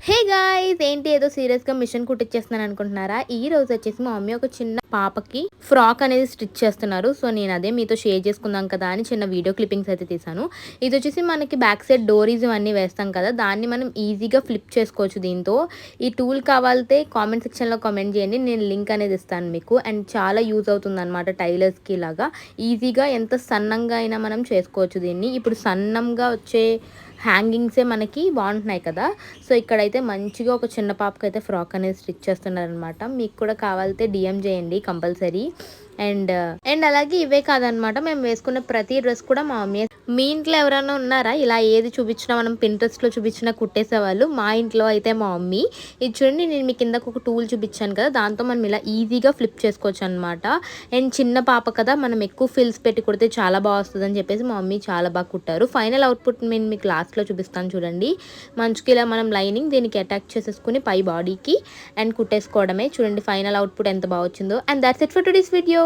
Hey guys, ఏంటి ఏదో సీరియస్గా మిషన్ కుట్టిచ్చేస్తున్నాను అనుకుంటున్నారా? ఈ రోజు వచ్చేసి మా మమ్మీ ఒక చిన్న పాపకి ఫ్రాక్ అనేది స్టిచ్ చేస్తున్నారు. సో నేను అదే మీతో షేర్ చేసుకుందాం కదా అని చిన్న వీడియో క్లిప్పింగ్స్ అయితే తీసాను. ఇది వచ్చేసి మనకి బ్యాక్ సైడ్ డోరీస్ ఇవన్నీ వేస్తాం కదా, దాన్ని మనం ఈజీగా ఫ్లిప్ చేసుకోవచ్చు దీంతో. ఈ టూల్ కావాలితే కామెంట్ సెక్షన్లో కామెంట్ చేయండి, నేను లింక్ అనేది ఇస్తాను మీకు. అండ్ చాలా యూజ్ అవుతుంది అనమాట టైలర్స్కి. లాగా ఈజీగా ఎంత సన్నంగా అయినా మనం చేసుకోవచ్చు దీన్ని. ఇప్పుడు సన్నంగా వచ్చే హ్యాంగింగ్సే మనకి బాగుంటున్నాయి కదా. సో ఇక్కడైతే మంచిగా ఒక చిన్న పాపకైతే ఫ్రాక్ అనేది స్టిచ్ చేస్తున్నారనమాట. మీకు కూడా కావాలితే డిఎం చేయండి కంపల్సరీ. అండ్ అలాగే ఇవే కాదనమాట, మేము వేసుకున్న ప్రతి డ్రెస్ కూడా మా మమ్మీ. మీ ఇంట్లో ఎవరైనా ఉన్నారా ఇలా ఏది చూపించినా మనం పింట్రెస్ట్లో చూపించినా కుట్టేసేవాళ్ళు? మా ఇంట్లో అయితే మా మమ్మీ. ఇది చూడండి, నేను మీకు కిందకు ఒక టూల్ చూపించాను కదా, దాంతో మనం ఇలా ఈజీగా ఫ్లిప్ చేసుకోవచ్చు అనమాట. అండ్ చిన్న పాప కదా, మనం ఎక్కువ ఫిల్స్ పెట్టి కుడితే చాలా బాగా వస్తుంది అని చెప్పేసి మా మమ్మీ చాలా బాగా కుట్టారు. ఫైనల్ అవుట్పుట్ నేను మీకు లాస్ట్లో చూపిస్తాను చూడండి. మంచుకి ఇలా మనం లైనింగ్ దీనికి అటాచ్ చేసేసుకుని పై బాడీకి అండ్ కుట్టేసుకోవడమే. చూడండి ఫైనల్ అవుట్పుట్ ఎంత బాగా వచ్చిందో. And that's it for today's video.